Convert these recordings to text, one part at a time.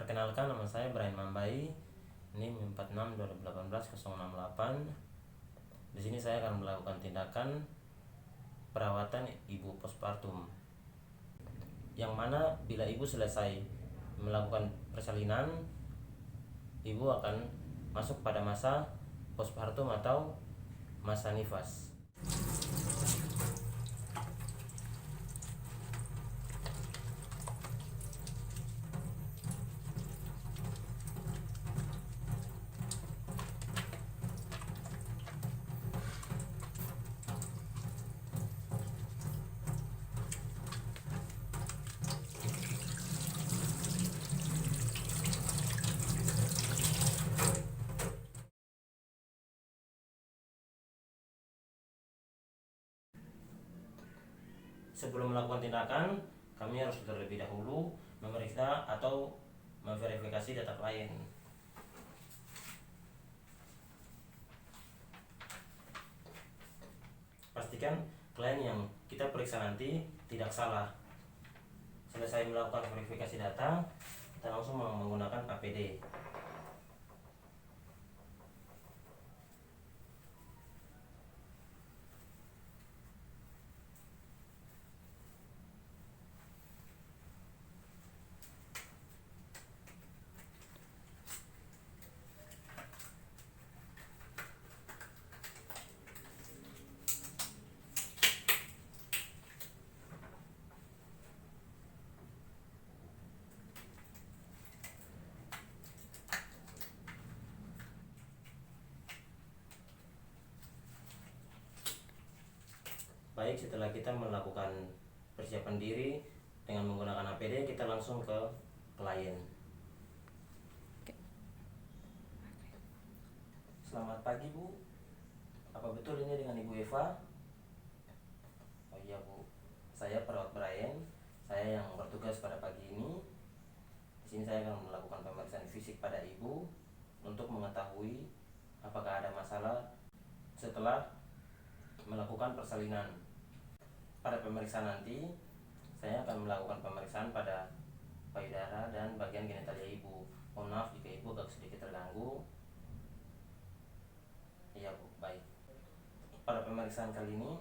Perkenalkan, nama saya Brian Mambai. NIM 46 2018 068. Di sini saya akan melakukan tindakan perawatan ibu postpartum, yang mana bila ibu selesai melakukan persalinan, ibu akan masuk pada masa postpartum atau masa nifas. Sebelum melakukan tindakan, kami harus terlebih dahulu memeriksa atau memverifikasi data klien. Pastikan klien yang kita periksa nanti tidak salah. Selesai melakukan verifikasi data, kita langsung menggunakan APD. Baik, setelah kita melakukan persiapan diri dengan menggunakan APD, kita langsung ke klien. Selamat pagi, Bu. Apa betul ini dengan Ibu Eva? Oh iya, Bu. Saya perawat Brian. Saya yang bertugas pada pagi ini. Di sini saya akan melakukan pemeriksaan fisik pada Ibu untuk mengetahui apakah ada masalah setelah melakukan persalinan. Pada pemeriksaan nanti, saya akan melakukan pemeriksaan pada payudara dan bagian genitalia Ibu. Mohon maaf jika Ibu agak sedikit terganggu. Iya, Bu, baik. Pada pemeriksaan kali ini,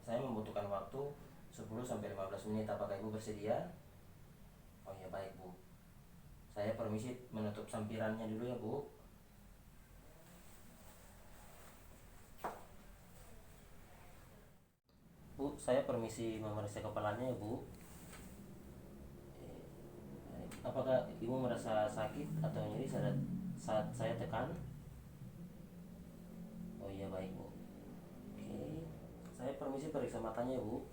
saya membutuhkan waktu 10-15 menit. Apakah Ibu bersedia? Oh iya, baik, Bu. Saya permisi menutup sampirannya dulu ya, Bu. Bu, saya permisi memeriksa kepalanya ya, Bu. Apakah Ibu merasa sakit atau nyeri saat saya tekan? Oh iya, baik, Bu. Oke. Saya permisi periksa matanya ya, Bu.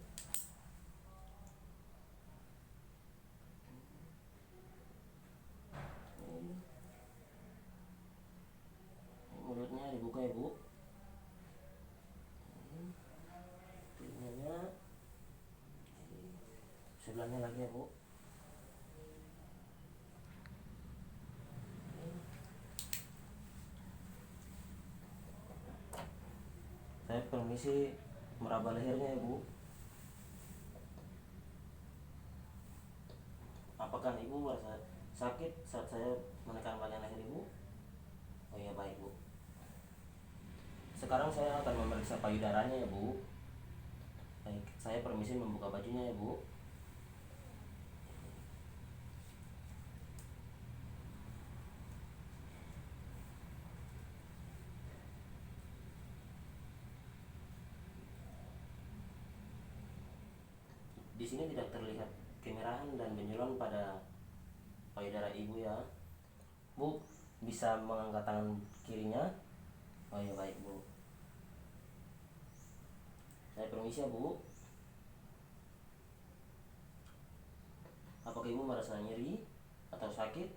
Mulutnya dibuka ya, Bu. Telinganya. Sebelahnya lagi ya, Bu. Saya permisi meraba lehernya ya, Bu. Apakah Ibu merasa sakit saat saya menekan bagian leher Ibu? Oh iya, baik, Bu. Sekarang saya akan memeriksa payudaranya ya, Bu. Baik, saya permisi membuka bajunya ya, Bu. Di sini tidak terlihat kemerahan dan benjolan pada payudara Ibu ya. Bu, bisa mengangkat tangan kirinya? Oh iya, baik, Bu. Saya permisi ya, Bu. Apakah Ibu merasa nyeri atau sakit?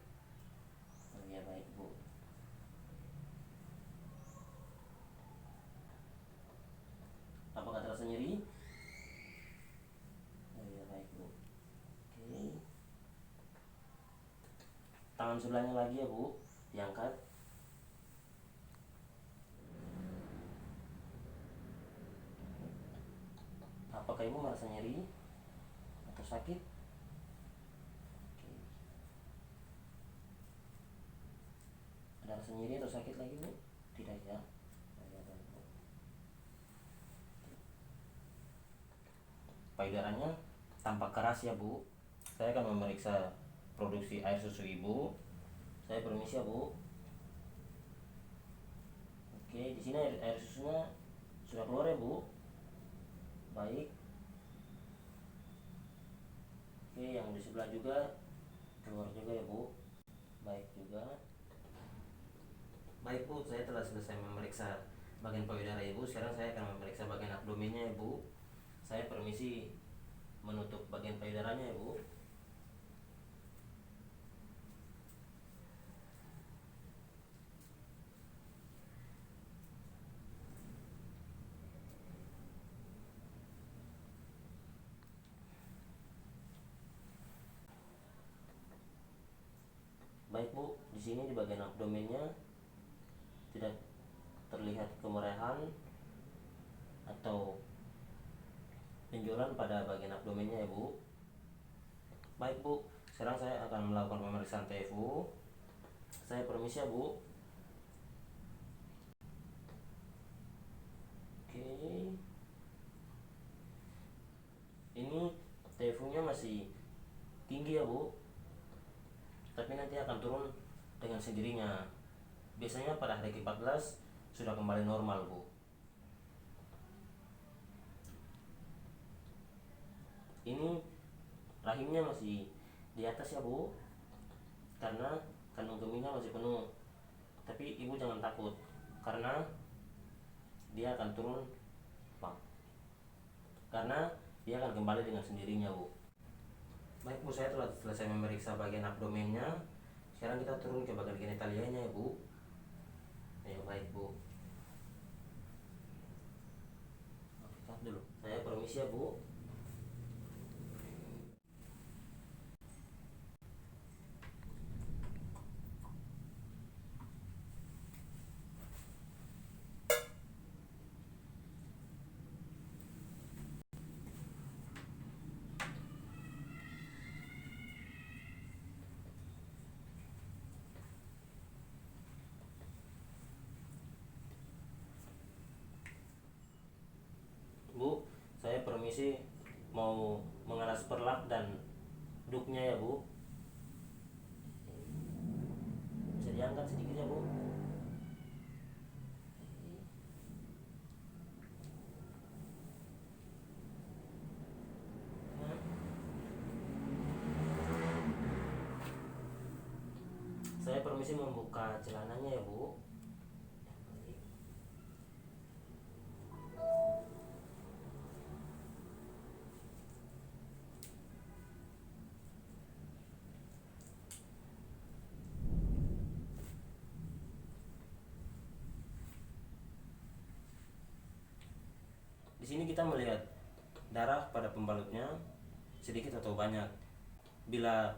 Oh iya, baik, Bu. Apakah terasa nyeri? Oh iya, baik, Bu. Oke. Tangan sebelahnya lagi ya, Bu. Diangkat. Apakah Ibu merasa nyeri atau sakit? Oke. terasa nyeri atau sakit lagi Bu? Tidak ya? Payudaranya tampak keras ya Bu. Saya akan memeriksa produksi air susu ibu. Saya permisi ya Bu. Oke, di sini air susunya sudah keluar ya Bu. Baik. Oke, yang di sebelah juga keluar juga ya Bu. Baik juga. Baik Bu, saya telah selesai memeriksa bagian payudara ibu. Sekarang saya akan memeriksa bagian abdomennya ya Bu. Saya permisi menutup bagian payudaranya ya Bu. Baik Bu, di sini di bagian abdomennya tidak terlihat kemerahan atau benjolan pada bagian abdomennya ya Bu. Baik Bu, sekarang saya akan melakukan pemeriksaan TFU. Saya permisi ya Bu. Oke, ini TFU-nya masih tinggi ya Bu, tapi nanti akan turun dengan sendirinya. Biasanya pada hari ke-14 sudah kembali normal Bu. Ini rahimnya masih di atas ya Bu, karena kandung kemihnya masih penuh. Tapi ibu jangan takut, karena dia akan turun, karena dia akan kembali dengan sendirinya Bu. Baik Bu, saya telah selesai memeriksa bagian abdomennya. Sekarang kita turun ke bagian genitalianya ya Bu. Ayo, baik Bu. Oke, dulu. Saya permisi ya Bu. Bu, saya permisi mau mengalas perlak dan duknya ya Bu. Bisa diangkat sedikit ya Bu. Saya permisi membuka celananya ya Bu. Di sini kita melihat darah pada pembalutnya sedikit atau banyak. Bila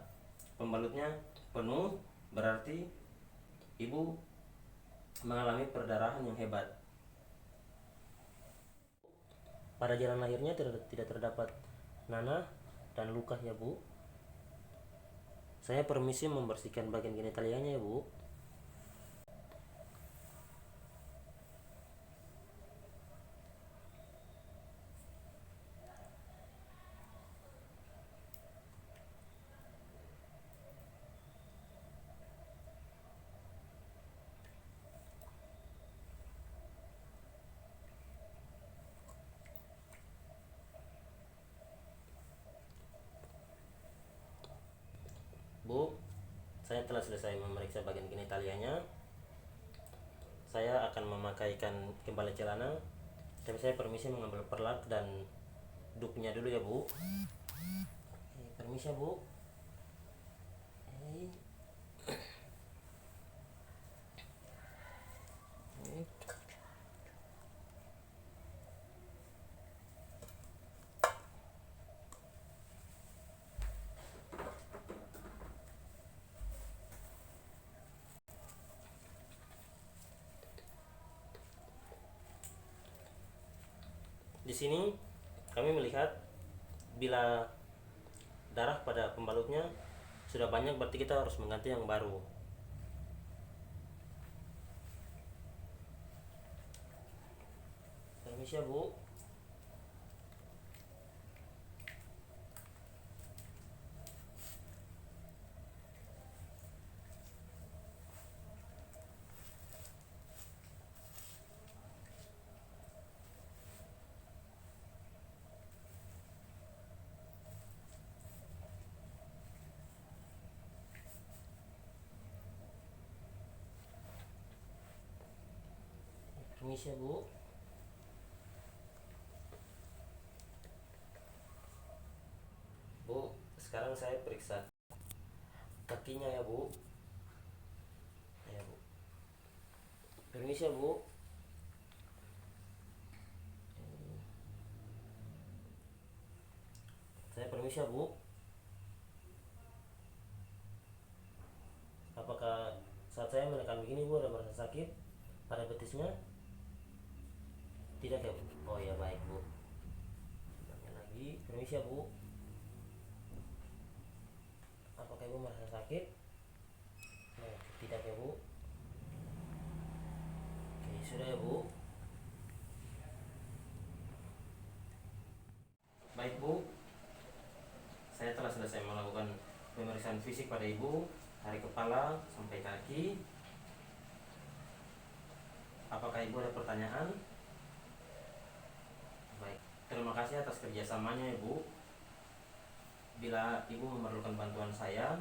pembalutnya penuh, berarti ibu mengalami perdarahan yang hebat. Pada jalan lahirnya tidak terdapat nanah dan luka ya Bu. Saya permisi membersihkan bagian genitalianya ya Bu. Bu, saya telah selesai memeriksa bagian genitalianya. Saya akan memakaikan kembali celana, tapi saya permisi mengambil perlak dan duknya dulu ya Bu. Permisi ya Bu. Di sini kami melihat bila darah pada pembalutnya sudah banyak, berarti kita harus mengganti yang baru. Permisi ya Bu. Permisi ya Bu. Bu, sekarang saya periksa kakinya ya Bu. Ya Bu. Permisi ya Bu. Saya permisi ya Bu. Apakah saat saya menekan begini Bu ada merasa sakit pada betisnya? Tidak ya Bu? Oh ya baik Bu. Tanya lagi, permisi ya Bu. Apakah Ibu merasa sakit? Nah, tidak ya Bu. Oke, sudah ya Bu. Baik Bu, saya telah selesai melakukan pemeriksaan fisik pada Ibu dari kepala sampai kaki. Apakah Ibu ada pertanyaan? Baik, terima kasih atas kerjasamanya Ibu. Bila Ibu memerlukan bantuan saya,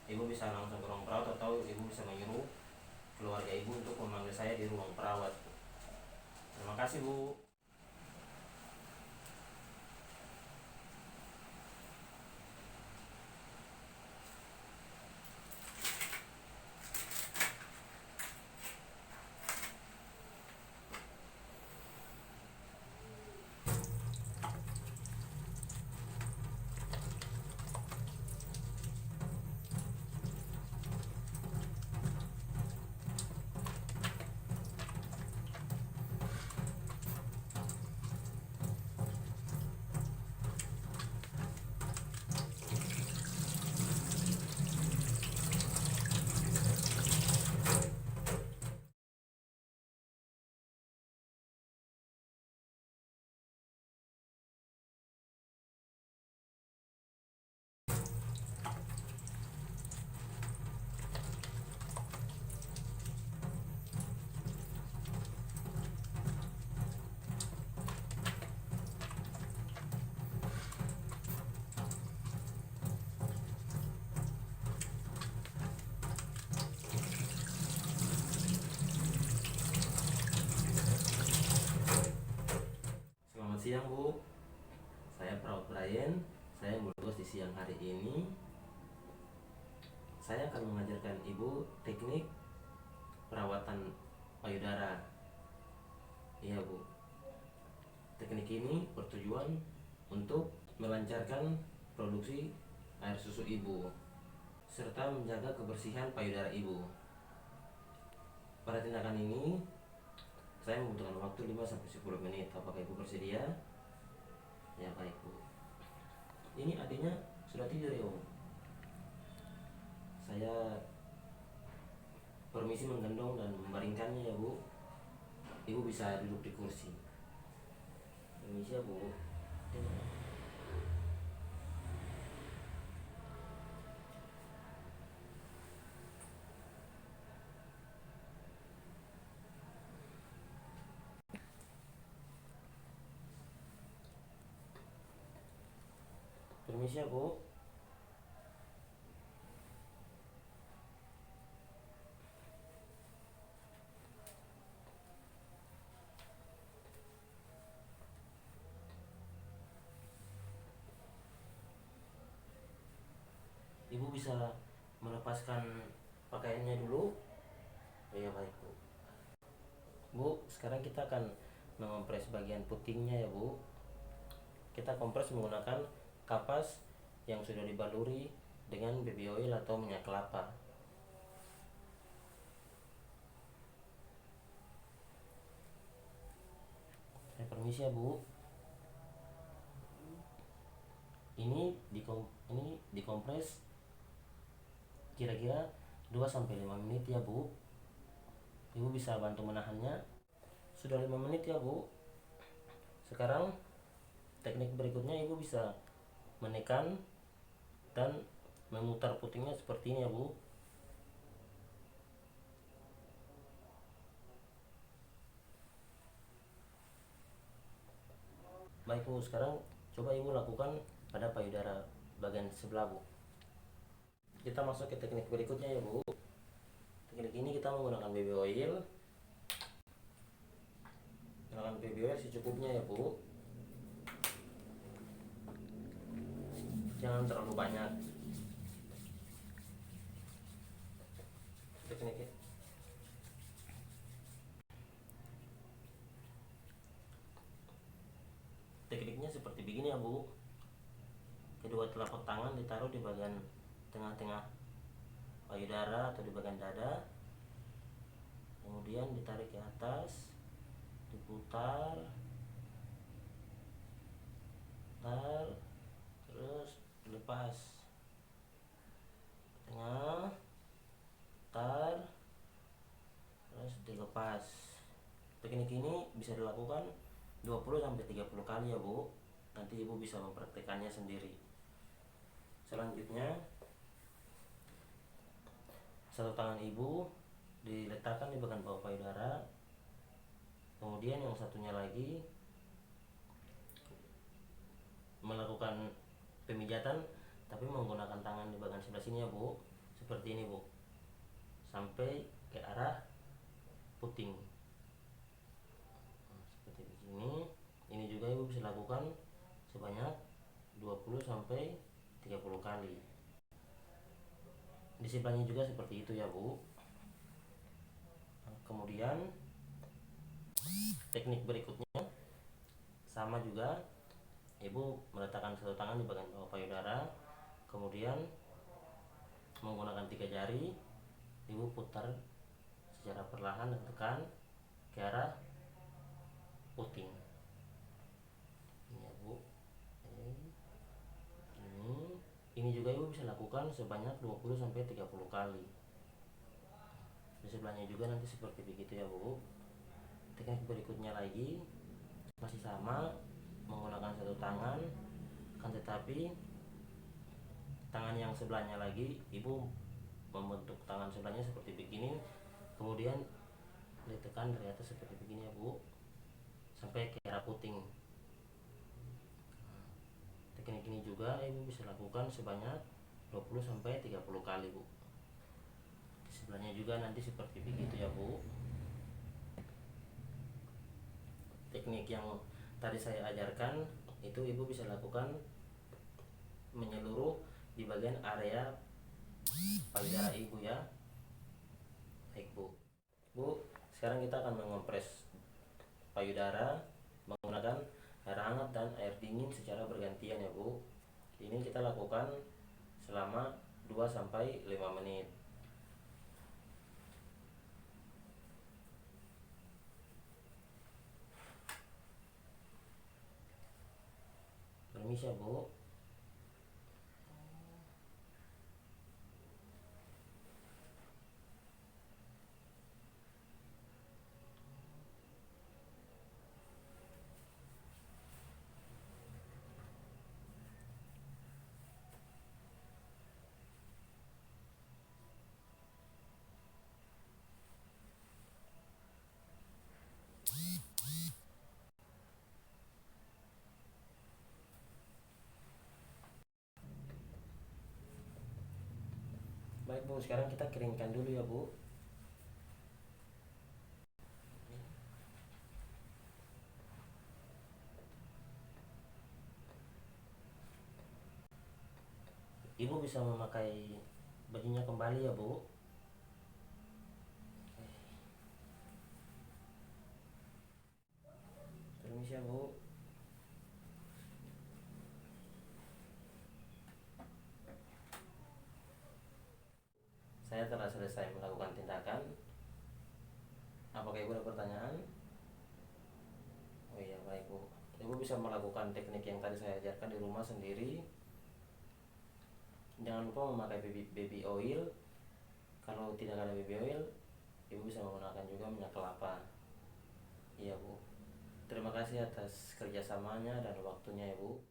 Ibu bisa langsung ke ruang perawat atau Ibu bisa menyuruh keluarga Ibu untuk memanggil saya di ruang perawat. Terima kasih Bu. Selamat siang Bu, saya perawat Brian. Saya bertugas di siang hari ini. Saya akan mengajarkan Ibu teknik perawatan payudara. Iya Bu, teknik ini bertujuan untuk melancarkan produksi air susu Ibu serta menjaga kebersihan payudara Ibu. Pada tindakan ini saya membutuhkan waktu 5-10 menit. Apakah Ibu bersedia? Ya baik Bu. Ini adiknya sudah tidur ya Om. Saya permisi menggendong dan membaringkannya ya Bu. Ibu bisa duduk di kursi. Permisi ya Bu. Permisi ya Bu. Ibu bisa melepaskan pakaiannya dulu. Ya baik Bu. Bu, sekarang kita akan mengompres bagian putingnya ya Bu. Kita kompres menggunakan kapas yang sudah dibaluri dengan baby oil atau minyak kelapa. Saya permisi ya Bu. Ini dikompres kira-kira 2-5 menit ya Bu. Ibu bisa bantu menahannya. Sudah 5 menit ya Bu. Sekarang teknik berikutnya ibu bisa menekan dan memutar putingnya seperti ini ya bu. Baik bu, sekarang coba ibu lakukan pada payudara bagian sebelah bu. Kita masuk ke teknik berikutnya ya bu. Teknik ini kita menggunakan baby oil. Gunakan baby oil secukupnya ya bu, jangan terlalu banyak. Tekniknya seperti begini ya bu. Kedua telapak tangan ditaruh di bagian tengah-tengah payudara atau di bagian dada, kemudian ditarik ke atas, diputar, terus lepas, tengah, tar, terus dilepas. Teknik ini bisa dilakukan 20-30 kali ya bu. Nanti ibu bisa mempraktekannya sendiri. Selanjutnya, satu tangan ibu diletakkan di bagian bawah payudara, kemudian yang satunya lagi melakukan pemijatan tapi menggunakan tangan di bagian sebelah sini ya bu, seperti ini bu, sampai ke arah puting. Seperti begini. Ini juga ibu bisa lakukan sebanyak 20-30 kali. Di sebelahnya juga seperti itu ya bu. Kemudian teknik berikutnya sama juga, ibu meletakkan satu tangan di bagian bawah payudara, kemudian menggunakan 3 jari ibu putar secara perlahan dan tekan ke arah puting. Ini ya bu. Ini juga ibu bisa lakukan sebanyak 20-30 kali. Di sebelahnya juga nanti seperti begitu ya bu. Teknik berikutnya lagi masih sama, menggunakan satu tangan, akan tetapi tangan yang sebelahnya lagi ibu membentuk tangan sebelahnya seperti begini, kemudian ditekan dari atas seperti begini ya bu, sampai ke arah puting. Teknik ini juga ibu bisa lakukan sebanyak 20-30 kali bu. Di sebelahnya juga nanti seperti begitu ya bu. Teknik yang tadi saya ajarkan itu ibu bisa lakukan menyeluruh di bagian area payudara ibu ya. Baik bu. Bu, sekarang kita akan mengompres payudara menggunakan air hangat dan air dingin secara bergantian ya bu. Ini kita lakukan selama 2-5 menit. Permisi ya bu. Baik bu, sekarang kita keringkan dulu ya bu. Ibu bisa memakai bajunya kembali ya bu. Permisi ya bu. Saya telah selesai melakukan tindakan. Apakah ibu ada pertanyaan? Oh iya, baik bu. Ibu bisa melakukan teknik yang tadi saya ajarkan di rumah sendiri. Jangan lupa memakai baby oil. Kalau tidak ada baby oil, ibu bisa menggunakan juga minyak kelapa. Iya bu. Terima kasih atas kerjasamanya dan waktunya ya Bu.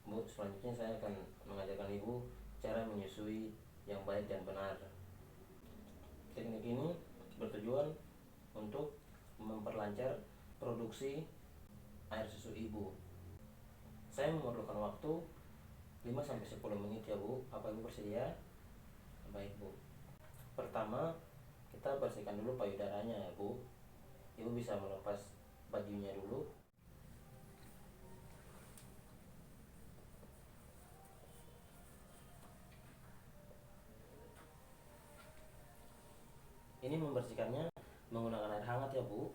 Bu, selanjutnya saya akan mengajarkan Ibu cara menyusui yang baik dan benar. Teknik ini bertujuan untuk memperlancar produksi air susu Ibu. Saya memerlukan waktu 5-10 menit ya Bu. Apa Ibu bersedia? Baik Bu. Pertama, kita bersihkan dulu payudaranya ya Bu. Ibu bisa melepas bajunya dulu. Ini membersihkannya menggunakan air hangat ya Bu.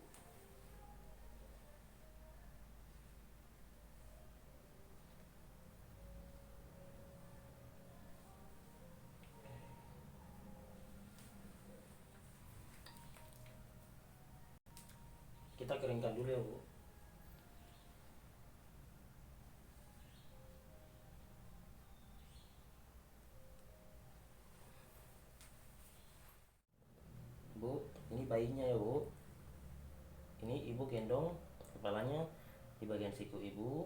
Kita keringkan dulu ya Bu. Bu, ini bayinya ya Bu. Ini Ibu gendong kepalanya di bagian siku Ibu,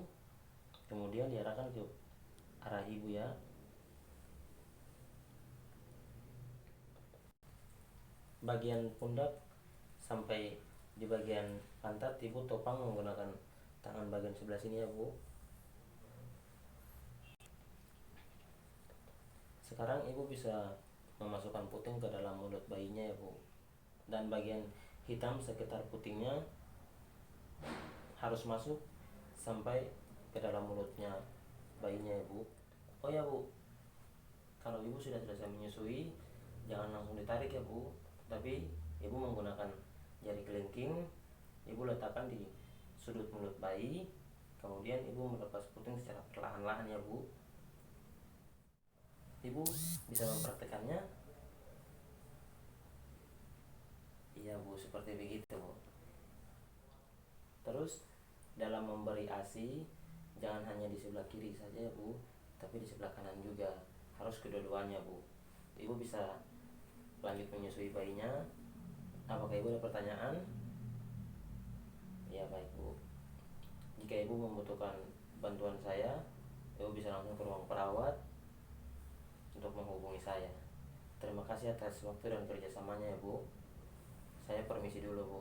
kemudian diarahkan ke arah Ibu ya. Bagian pundak sampai di bagian pantat Ibu topang menggunakan tangan bagian sebelah sini ya Bu. Sekarang Ibu bisa memasukkan puting ke dalam mulut bayinya ya Bu. Dan bagian hitam sekitar putingnya harus masuk sampai ke dalam mulutnya bayinya ya Bu. Oh ya Bu, kalau Ibu sudah selesai menyusui, jangan langsung ditarik ya Bu, tapi Ibu menggunakan jari kelingking, Ibu letakkan di sudut mulut bayi, kemudian Ibu melepas puting secara perlahan-lahan ya Bu. Ibu bisa mempraktekannya. Iya Bu, seperti begitu Bu. Terus dalam memberi ASI, jangan hanya di sebelah kiri saja ya Bu, tapi di sebelah kanan juga, harus kedua-duanya Bu. Ibu bisa lanjut menyusui bayinya. Apakah Ibu ada pertanyaan? Ya baik Bu. Jika Ibu membutuhkan bantuan saya, Ibu bisa langsung ke ruang perawat untuk menghubungi saya. Terima kasih atas waktu dan kerjasamanya ya Bu. Saya permisi dulu Bu.